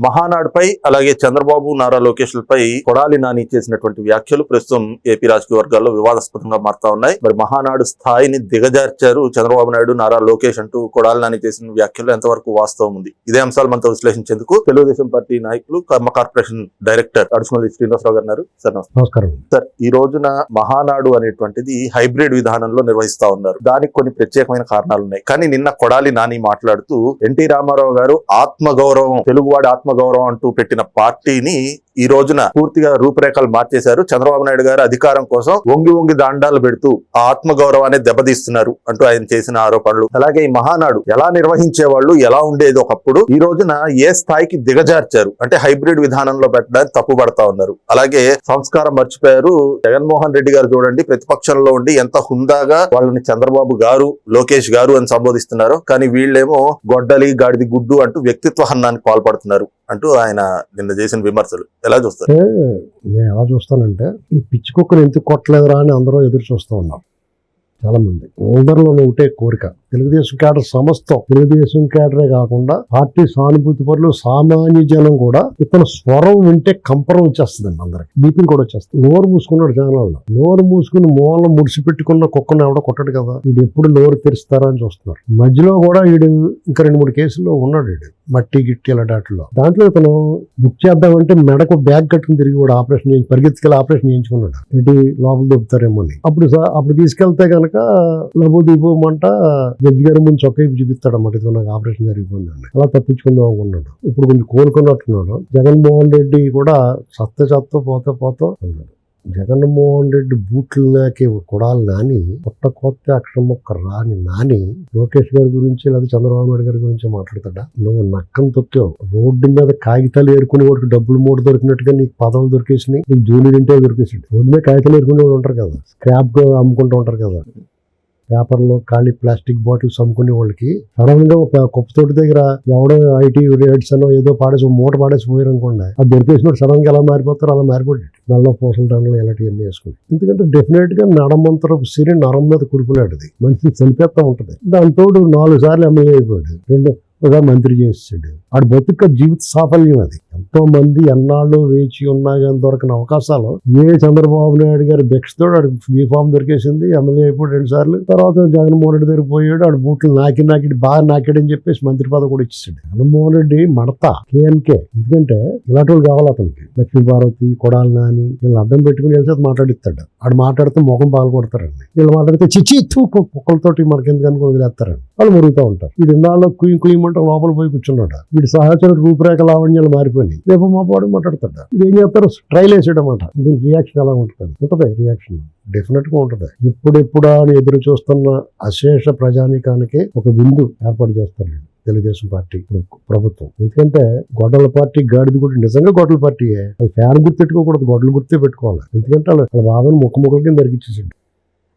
మహానాడుపై అలాగే చంద్రబాబు నారా లోకేష్లపై కొడాలి నాని చేసినటువంటి వ్యాఖ్యలు ప్రస్తుతం ఏపీ రాజకీయ వర్గాల్లో వివాదాస్పదంగా మారుతా ఉన్నాయి. మరి మహానాడు స్థాయిని దిగజార్చారు చంద్రబాబు నాయుడు, నారా లోకేష్ అంటూ కొడాలి నాని చేసిన వ్యాఖ్యలు ఎంతవరకు వాస్తవం ఉంది? ఇదే అంశాలు మనతో విశ్లేషించేందుకు తెలుగుదేశం పార్టీ నాయకులు, కర్మ కార్పొరేషన్ డైరెక్టర్ అడుసుమల్లి శ్రీనివాసరావు గారు ఉన్నారు. సార్ నమస్కారం. సార్, ఈ రోజున మహానాడు అనేటువంటిది హైబ్రిడ్ విధానంలో నిర్వహిస్తా ఉన్నారు. దానికి కొన్ని ప్రత్యేకమైన కారణాలు ఉన్నాయి. కానీ నిన్న కొడాలి నాని మాట్లాడుతూ ఎన్టీ రామారావు గారు ఆత్మగౌరవం, తెలుగువాడి ఆత్మగౌరవం అంటూ పెట్టిన పార్టీని ఈ రోజున పూర్తిగా రూపురేఖలు మార్చేశారు. చంద్రబాబు నాయుడు గారు అధికారం కోసం వంగి దాండాలు పెడుతూ ఆ ఆత్మగౌరవాన్ని దెబ్బతీస్తున్నారు అంటూ ఆయన చేసిన ఆరోపణలు, అలాగే ఈ మహానాడు ఎలా నిర్వహించేవాళ్ళు, ఎలా ఉండేది ఒకప్పుడు, ఈ రోజున ఏ స్థాయికి దిగజార్చారు అంటే హైబ్రిడ్ విధానంలో పెట్టడానికి తప్పుపడతా ఉన్నారు. అలాగే సంస్కారం మర్చిపోయారు. జగన్మోహన్ రెడ్డి గారు చూడండి, ప్రతిపక్షంలో ఉండి ఎంత హుందాగా వాళ్ళని చంద్రబాబు గారు, లోకేష్ గారు అని సంబోధిస్తున్నారు. కానీ వీళ్ళేమో గొడ్డలి, గాడిది గుడ్డు అంటూ వ్యక్తిత్వ హన్నానికి పాల్పడుతున్నారు అంటూ ఆయన నిన్న చేసిన విమర్శలు ఎలా చూస్తారు? నేను ఎలా చూస్తానంటే, ఈ పిచ్చి కుక్కను ఎందుకు కొట్టలేదురా అని అందరూ ఎదురు చూస్తూ ఉన్నారు. చాలా మంది అందరిలో ఒకటే కోరిక, తెలుగుదేశం క్యాడర్ సమస్తం, తెలుగుదేశం క్యాడరే కాకుండా పార్టీ సానుభూతి పరులు, సామాన్య జనం కూడా ఇతను స్వరం వింటే కంపరం వచ్చేస్తుందండి. అందరికి బీపీ కూడా వచ్చేస్తుంది. నోరు మూసుకున్నాడు జనాల్లో. నోరు మూసుకుని మూల ముడిసిపెట్టుకున్న కుక్కను ఎవడో కొట్టడు కదా, వీడు ఎప్పుడు నోరు తెరుస్తారా అని చూస్తున్నారు. మధ్యలో కూడా వీడు ఇంకా 2-3 కేసుల్లో ఉన్నాడు. వీడు మట్టి గిట్టి ఇలా దాంట్లో ఇతను బుక్ చేద్దామంటే మెడకు బ్యాగ్ కట్టుకుని తిరిగి కూడా ఆపరేషన్ చేయించి పరిగెత్తుకెళ్ళి ఆపరేషన్ చేయించుకున్నాడు. ఇటు లోపల దొబ్బుతారేమో అని. అప్పుడు తీసుకెళ్తే కనుక లబో దీపోమంట జడ్జి గారి ముందు చొక్క చూపిస్తాడు అన్నమాట, ఇది నాకు ఆపరేషన్ జరిగిపోయిందండి. అలా తప్పించుకుందాం అనుకున్నాడు. ఇప్పుడు కొంచెం కోలుకున్నట్టున్నాడు. జగన్మోహన్ రెడ్డి కూడా సత్త పోతే అన్నాడు. జగన్మోహన్ రెడ్డి బూట్లు నాకే కొడాలి నాని, కొత్త అక్షరం మొక్క రాని నాని లోకేష్ గారి గురించి లేదా చంద్రబాబు నాయుడు గారి గురించి మాట్లాడతాడా? నువ్వు నక్కం తొక్కావు. రోడ్డు మీద కాగితాలు ఏరుకునే వాడికి డబ్బులు మూడు దొరికినట్టుగా నీకు పదవులు దొరికేసినాయి, నీకు జూనియర్ ఇంటే దొరికేసాడు. రోడ్డు మీద కాగితాలు ఏరుకునే వాళ్ళు ఉంటారు కదా, స్క్రాప్ గా అమ్ముకుంటూ ఉంటారు కదా, పేపర్లో ఖాళీ ప్లాస్టిక్ బాటిల్స్ అమ్ముకునే వాళ్ళకి సడన్ గా ఒక కుప్పతోటి దగ్గర ఎవడో ఐటీ రేట్స్ అనో ఏదో పాడేసి మూట పాడేసి పోయారు అనుకోండి, అది దొరికేసినట్టు సడన్ గా ఎలా మారిపోతారో అలా మారిపోయి మెల్ల పూసల దండలు ఇలాంటివన్నీ వేసుకుని. ఎందుకంటే డెఫినెట్ గా నడమంతరపు సిరి నరం మీద కురుపులాంటిది, మనిషిని చనిపేస్తా ఉంటది. దాంతో 4 సార్లు ఎమ్మెల్యే అయిపోయాడు, ఒక మంత్రి చేసాడు. ఆడు బతుక జీవిత సాఫల్యం అది. ఎంతో మంది ఎన్నాళ్ళు వేచి ఉన్నా కానీ దొరకని అవకాశాలు చంద్రబాబు నాయుడు గారి బెక్స్తో ఆడు బీఫామ్ దొరికేసింది, ఎమ్మెల్యే అయిపోయాడు 2 సార్లు. తర్వాత జగన్మోహన్ రెడ్డి దగ్గర పోయాడు, ఆడు బూట్లు నాకి బాగా నాకాడని చెప్పేసి మంత్రి పదవి కూడా ఇచ్చేసాడు. జగన్మోహన్ రెడ్డి మడతా కేఎన్కే, ఎందుకంటే ఇలాంటి వాళ్ళు కావాలి అతనికి. లక్ష్మీపార్వతి, కొడాలి నాని వీళ్ళు అడ్డం పెట్టుకుని వెళ్తే మాట్లాడిస్తాడు. ఆడు మాట్లాడితే ముఖం బాగా కొడతారండి. వీళ్ళు మాట్లాడితే చిచ్చి కుక్కలతోటి మనకెందుకని వదిలేస్తారండి. వాళ్ళు మురుగుతూ ఉంటారు. వీడు ఇన్నాళ్ళు కుయ్యమంటే లోపల పోయి కూర్చున్నాడు. వీడి సహచర రూపురేఖ లావణ్యాలు మారిపోయినాయి. రేపు మా పాడు మాట్లాడతాడు. వీడు ఏం చేస్తారు, ట్రైల్ వేసేయడమాట. దీనికి రియాక్షన్ ఎలా ఉంటుంది రియాక్షన్ డెఫినెట్ గా ఉంటుంది. ఇప్పుడెప్పుడా అని ఎదురు చూస్తున్న అశేష ప్రజానీకానికి ఒక విందు ఏర్పాటు చేస్తారు తెలుగుదేశం పార్టీ ప్రభుత్వం. ఎందుకంటే గొడ్డల పార్టీ, గాడిద గుడి నిజంగా గొడ్డల పార్టీయే. వాళ్ళు ఫ్యాన్ గుర్తు పెట్టుకోకూడదు, గొడ్డలు గుర్తే పెట్టుకోవాలి. ఎందుకంటే వాళ్ళ బాబాని ముక్కల కింద దరికిచ్చేసాడు.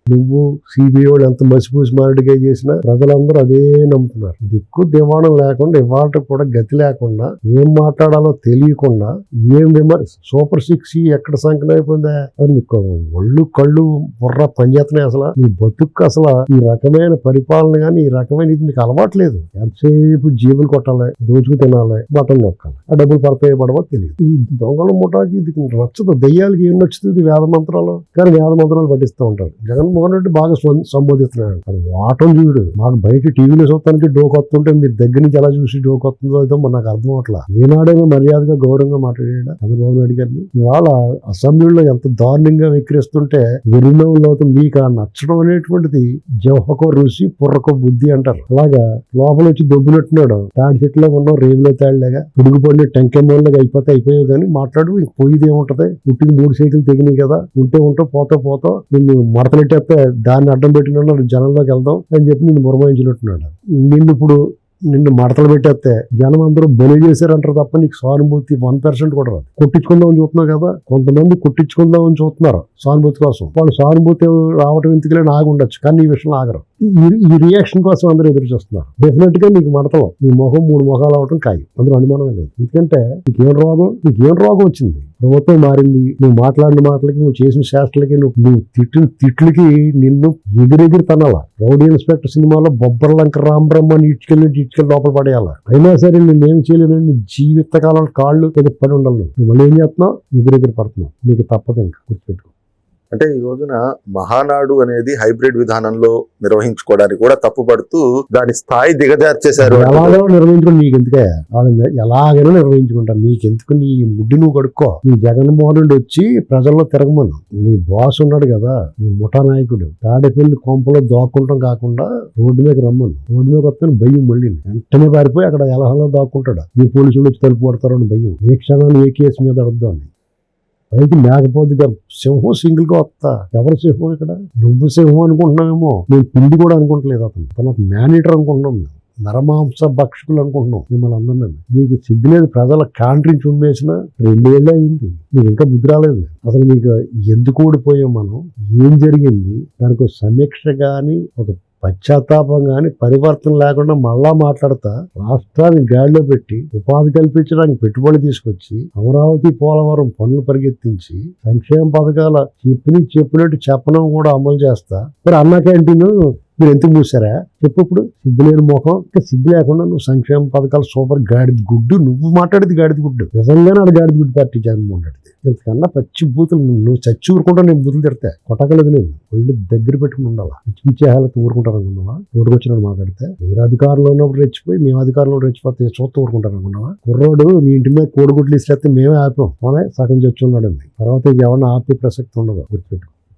నువ్వు సిబిఐ వాళ్ళు ఎంత మసిపూసి మారడిగా చేసినా ప్రజలందరూ అదే నమ్ముతున్నారు. దిక్కు దివాణం లేకుండా, ఇవాళ కూడా గతి లేకుండా, ఏం మాట్లాడాలో తెలియకుండా, ఏం విమర్శ సూపర్ 6 ఎక్కడ సంకలం అయిపోయిందా అది మీకు ఒళ్ళు కళ్ళు బుర్ర పనిచేస్తున్నాయి. అసలు మీ బతుక్కు అసలు ఈ రకమైన పరిపాలన కానీ, ఈ రకమైన ఇది మీకు అలవాట్లేదు. ఎంతసేపు జీబులు కొట్టాలి, దోచుకు తినాలి, బటన్ నొక్కాలి, ఆ డబ్బులు పడతాయో పడవో తెలియదు. ఈ దొంగల ముఠాకి ఇది నచ్చదు. దెయ్యాలకి ఏం నచ్చుతుంది? వేద మంత్రాలు. కానీ వేద మంత్రాలు పట్టిస్తూ ఉంటారు. జగన్మోహన్ రెడ్డి బాగా సంబోధిస్తున్నాడు. వాటం చూడు, మాకు బయట టీవీలో చూస్తానికి డోకొస్తుంటే మీరు దగ్గర నుంచి ఎలా చూసి డోకొస్తుందో అయితే నాకు అర్థం అవట్లా. ఏనాడేమో మర్యాదగా గౌరవంగా మాట్లాడాడు చంద్రబాబు నాయుడు గారిని. ఇవాళ అసెంబ్లీలో ఎంత దారుణంగా విక్రిస్తుంటే విరినవులో మీకు నచ్చడం అనేటువంటిది జవహకో రుచి పుర్రకో బుద్ధి అంటారు. అలాగా లోపల వచ్చి దొబ్బినట్టున్నాడు. తాడి చెట్లో ఉన్నావు, రేవులో తాడిలాగా పిడుగుపడిన టెంకెమ్మలాగా అయిపోయావు కానీ మాట్లాడు. ఇంక పోయిది ఏముంటది? పుట్టిన 3 సైకిల్ తెగినాయి కదా, ఉంటే పోతా నిన్ను మడతలెట్టేస్తే దాన్ని అడ్డం పెట్టిన జనంలోకి వెళ్దాం అని చెప్పి నిన్ను మురమాయించినట్టున్నాడు. నిన్ను మడతలు పెట్టేస్తే జనం అందరూ బలి చేశారంటారు తప్ప నీకు సానుభూతి 1% కూడా రాదు. కొట్టించుకుందామని చూస్తున్నావు కదా, కొంతమంది కొట్టించుకుందామని చూస్తున్నారు సానుభూతి కోసం. వాళ్ళు సానుభూతి రావటం ఎందుకులే ఆగి ఉండొచ్చు, కానీ ఈ విషయంలో ఆగరు. ఈ రియాక్షన్ కోసం అందరూ ఎదురు చూస్తున్నారు. డెఫినెట్ గా నీకు మడతలు, నీ మొహం 3 మొహాలు అవటం ఖాయం, అందులో అనుమానమే లేదు. ఎందుకంటే నీకేం రోగం వచ్చింది? ప్రభుత్వం మారింది, నువ్వు మాట్లాడిన మాటలకి, నువ్వు చేసిన శాస్త్రలకి, నువ్వు తిట్టిన తిట్లకి నిన్ను ఎగిరెగిరి తనాల. రౌడీ ఇన్స్పెక్టర్ సినిమాలో బొబ్బర్లంక రామబ్రహ్మని ఇటుకెళ్ళి లోపల పడేయాల. అయినా సరే నిన్నేం చేయలేదని నీ జీవితకాలం కాళ్ళు పడి ఉండాలి. నువ్వు మళ్ళీ ఏం చేస్తున్నావు? ఎగిరెగిరి పడుతున్నావు. నీకు తప్పదు, ఇంకా గుర్తుపెట్టుకో. అంటే ఈ రోజున మహానాడు అనేది హైబ్రిడ్ విధానంలో నిర్వహించుకోవడానికి కూడా తప్పుపడుతూ దాని స్థాయి దిగజార్చేశారు. ఎలాగో నిర్వహించుకుని నీకెందుకే? వాళ్ళు ఎలాగైనా నిర్వహించుకుంటారు, నీకెందుకు? నీ ముడ్డి నువ్వు కడుక్కో. నీ జగన్మోహన్ రెడ్డి వచ్చి ప్రజల్లో తిరగమను. నీ బాస్ ఉన్నాడు కదా, నీ ముఠా నాయకుడు, తాడేపల్లి కొంపలో దాక్కుంటాం కాకుండా రోడ్డు మీద రమ్మను. రోడ్డు మీద వస్తే భయం, మళ్ళీ వెంటనే పారిపోయి అక్కడ ఎలహలో దాక్కుంటాడు. ఈ పోలీసులు వచ్చి తలుపు కొడతారు అని భయం. ఏ క్షణాన్ని ఏ కేసు మీద అడద్దు అని. పైకి మేకపోతే సింహం సింగిల్ గా వస్తా. ఎవరు సింహం ఇక్కడ? నువ్వు సింహం అనుకుంటున్నావేమో, నేను పిండి కూడా అనుకుంటలేదు. తన మేనేటర్ అనుకుంటున్నాం, మేము నరమాంస భక్షకులు అనుకుంటున్నాం మిమ్మల్ని అందరినీ. మీకు సిగ్గులేదు? ప్రజల కాంట్రించి ఉమ్మేసిన 2 ఏళ్ళే అయింది, మీకు ఇంకా బుద్ధి రాలేదు. అసలు మీకు ఎందుకు ఓడిపోయాం మనం, ఏం జరిగింది, దానికి ఒక సమీక్ష కానీ ఒక పశ్చాత్తాపం కానీ పరివర్తన లేకుండా మళ్ళా మాట్లాడతా రాష్ట్రాన్ని గాడిలో పెట్టి ఉపాధి కల్పించడానికి పెట్టుబడి తీసుకొచ్చి అమరావతి పోలవరం పనులు పరిగెత్తించి సంక్షేమ పథకాల చెప్పినట్టు చెప్పడం కూడా అమలు చేస్తా. మరి అన్న క్యాంటీన్ మీరు ఎందుకు మూసారా చెప్పు? ఇప్పుడు సిగ్గు లేని ముఖం, సిగ్గు లేకుండా నువ్వు సంక్షేమ పథకాలు సూపర్ గాడిద గుడ్డు. నువ్వు మాట్లాడేది గాడిద గుడ్డు, నిజంగానే అది గాడిద గుడ్డు పార్టీ జగన్మోహన్ రెడ్డి. ఇంతకన్నా పచ్చి బూతులు నువ్వు చచ్చి ఊరుకుంటా. నేను బూతులు తిడతా కొట్టగలదు, నేను ఒళ్ళు దగ్గర పెట్టుకుని ఉండాలా. పిచ్చి పిచ్చి హాలతో ఊరుకుంటాను అనుకున్నావా? రోడ్డుకు వచ్చినట్టు మాట్లాడితే మీరు అధికారంలో ఉన్నప్పుడు రెచ్చిపోయి మేము అధికారంలో రెచ్చిపోతే చూస్తూ ఊరుకుంటాను అనుకున్నావా? కుర్రోడు నీ ఇంటి మీద కోడిగుడ్లు ఇస్తే మేమే ఆపాం, సగం చచ్చి ఉన్నాడండి. తర్వాత ఎవరన్నా ఆపే ప్రసక్తి ఉండదు, గుర్తుపెట్టుకో.